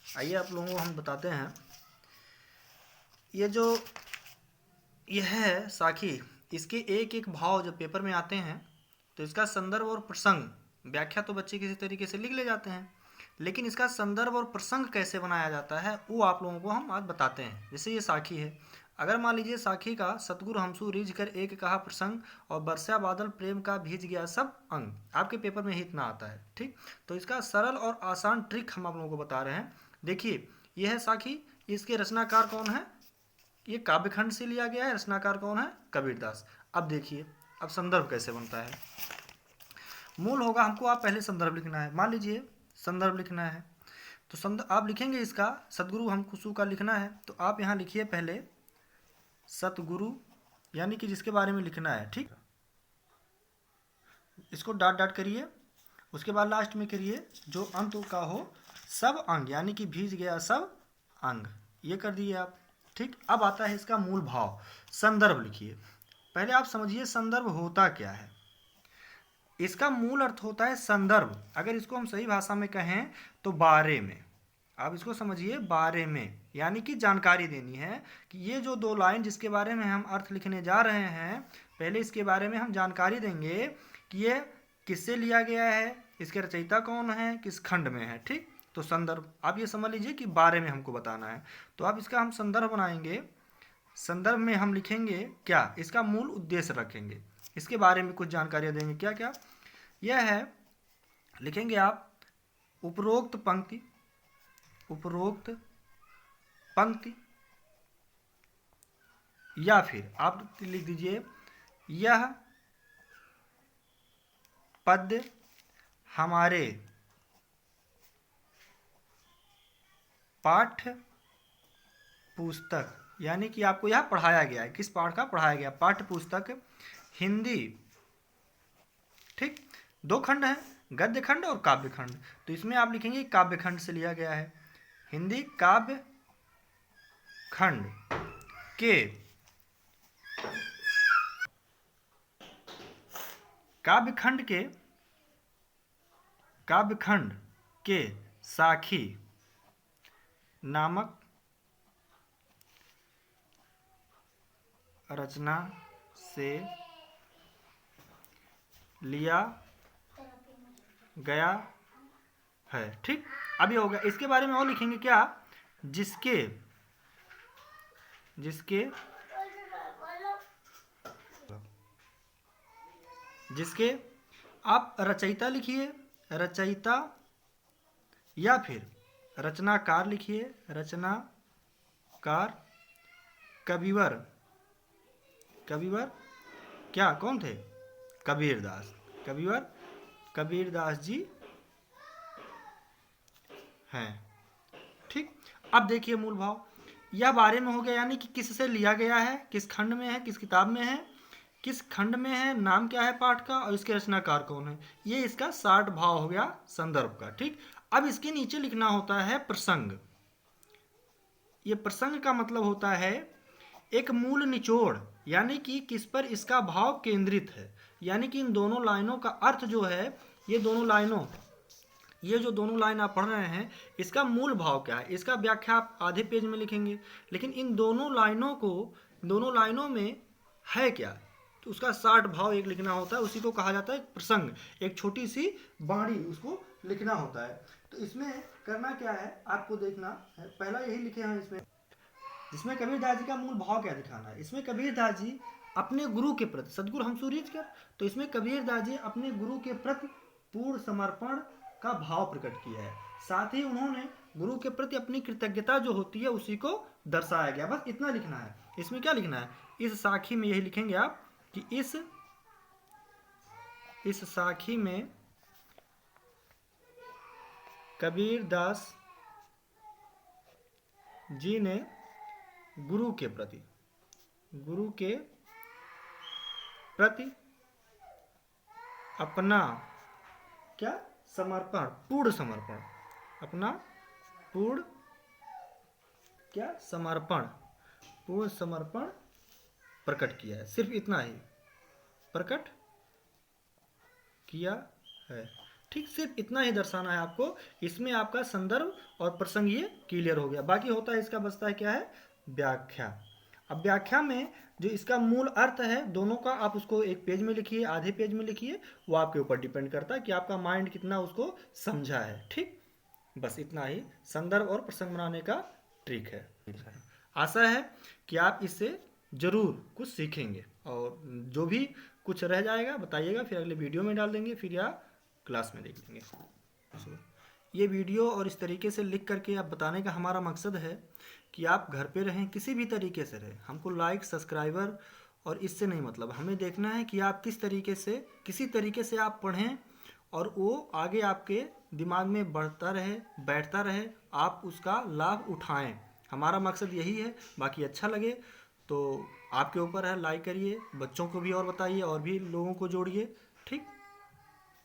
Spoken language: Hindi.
आइए आप लोगों को हम बताते हैं। ये है साखी, इसके एक एक भाव जब पेपर में आते हैं तो इसका संदर्भ और प्रसंग व्याख्या तो बच्चे किसी तरीके से लिख ले जाते हैं, लेकिन इसका संदर्भ और प्रसंग कैसे बनाया जाता है वो आप लोगों को हम आज बताते हैं। जैसे ये साखी है, अगर मान लीजिए साखी का सतगुरु हमसू रिझ कर एक कहा प्रसंग और बरसा बादल प्रेम का भीज गया सब अंग, आपके पेपर में ही इतना आता है। ठीक, तो इसका सरल और आसान ट्रिक हम आप लोगों को बता रहे हैं। देखिए यह है साखी, इसके रचनाकार कौन है? ये काव्यखंड से लिया गया है। रचनाकार कौन है? कबीरदास। अब देखिए अब संदर्भ कैसे बनता है। मूल होगा, हमको आप पहले संदर्भ लिखना है। मान लीजिए संदर्भ लिखना है तो संदर्भ आप लिखेंगे, इसका सतगुरु हमसू का लिखना है तो आप यहाँ लिखिए पहले सतगुरु, यानी कि जिसके बारे में लिखना है। ठीक, इसको डॉट डॉट करिए, उसके बाद लास्ट में करिए जो अंत का हो सब अंग, यानी कि भीज गया सब अंग, ये कर दिए आप। ठीक, अब आता है इसका मूल भाव। संदर्भ लिखिए, पहले आप समझिए संदर्भ होता क्या है। इसका मूल अर्थ होता है संदर्भ, अगर इसको हम सही भाषा में कहें तो बारे में। आप इसको समझिए बारे में, यानी कि जानकारी देनी है कि ये जो दो लाइन जिसके बारे में हम अर्थ लिखने जा रहे हैं, पहले इसके बारे में हम जानकारी देंगे कि ये किससे लिया गया है, इसके रचयिता कौन है, किस खंड में है। ठीक, तो संदर्भ आप ये समझ लीजिए कि बारे में हमको बताना है, तो आप इसका हम संदर्भ बनाएंगे। संदर्भ में हम लिखेंगे क्या, इसका मूल उद्देश्य रखेंगे, इसके बारे में कुछ जानकारियाँ देंगे। क्या क्या यह है, लिखेंगे आप उपरोक्त पंक्ति, उपरोक्त पंक्ति, या फिर आप लिख दीजिए यह पद्य हमारे पाठ्य पुस्तक, यानी कि आपको यह पढ़ाया गया है, किस पाठ का पढ़ाया गया, पाठ्य पुस्तक हिंदी। ठीक, दो खंड हैं, गद्य खंड और काव्य खंड, तो इसमें आप लिखेंगे काव्य खंड से लिया गया है। हिंदी काव्य खंड के काव्य खंड के साखी नामक रचना से लिया गया है। ठीक, अब ये हो गया। इसके बारे में और लिखेंगे क्या, जिसके जिसके जिसके आप रचयिता लिखिए, रचयिता, या फिर रचनाकार लिखिए, रचनाकार। कविवर, कविवर क्या कौन थे? कबीरदास, कविवर कबीरदास जी हैं। ठीक, अब देखिए मूल भाव, यह बारे में हो गया, यानी कि किससे लिया गया है, किस खंड में है, किस किताब में है, किस खंड में है, नाम क्या है पाठ का, और इसके रचनाकार कौन है। ये इसका 60 भाव हो गया संदर्भ का। ठीक, अब इसके नीचे लिखना होता है प्रसंग। ये प्रसंग का मतलब होता है एक मूल निचोड़, यानी कि किस पर इसका भाव केंद्रित है, यानी कि इन दोनों लाइनों का अर्थ जो है, ये जो दोनों लाइन आप पढ़ रहे हैं, इसका मूल भाव क्या है, इसका व्याख्या आप आधे पेज में लिखेंगे, लेकिन इन दोनों लाइनों में है क्या, तो उसका 60 भाव एक लिखना होता है, उसी को कहा जाता है प्रसंग। एक छोटी सी बाणी उसको लिखना होता है। तो इसमें करना क्या है आपको देखना है, पहला यही लिखे हैं इसमें, जिसमें कबीरदास जी का मूल भाव क्या दिखाना है। इसमें कबीरदास जी अपने गुरु के प्रति, सदगुरु हमसू रिझ कर, तो इसमें कबीरदास जी अपने गुरु के प्रति पूर्ण समर्पण का भाव प्रकट किया है। साथ ही उन्होंने गुरु के प्रति अपनी कृतज्ञता जो होती है उसी को दर्शाया गया। बस इतना लिखना है। इसमें क्या लिखना है, इस साखी में यही लिखेंगे आप कि इस साखी में कबीरदास जी ने गुरु के प्रति अपना क्या समर्पण, पूर्ण समर्पण, अपना पूर्ण क्या पूर्ण समर्पण प्रकट किया है। सिर्फ इतना ही प्रकट किया है। ठीक, सिर्फ इतना ही दर्शाना है आपको। इसमें आपका संदर्भ और प्रसंग ये क्लियर हो गया। बाकी होता है इसका बचता है क्या है, व्याख्या। अब व्याख्या में जो इसका मूल अर्थ है दोनों का, आप उसको एक पेज में लिखिए, आधे पेज में लिखिए, वो आपके ऊपर डिपेंड करता है कि आपका माइंड कितना उसको समझा है। ठीक, बस इतना ही संदर्भ और प्रसंग बनाने का ट्रिक है। आशा है कि आप इससे जरूर कुछ सीखेंगे, और जो भी कुछ रह जाएगा बताइएगा, फिर अगले वीडियो में डाल देंगे, फिर या क्लास में देख लेंगे। ये वीडियो और इस तरीके से लिख करके आप बताने का हमारा मकसद है कि आप घर पे रहें, किसी भी तरीके से रहें, हमको लाइक सब्सक्राइबर और इससे नहीं मतलब, हमें देखना है कि आप किस तरीके से, किसी तरीके से आप पढ़ें और वो आगे आपके दिमाग में बढ़ता रहे, बैठता रहे, आप उसका लाभ उठाएं। हमारा मकसद यही है। बाकी अच्छा लगे तो आपके ऊपर है, लाइक करिए, बच्चों को भी और बताइए और भी लोगों को जोड़िए। ठीक।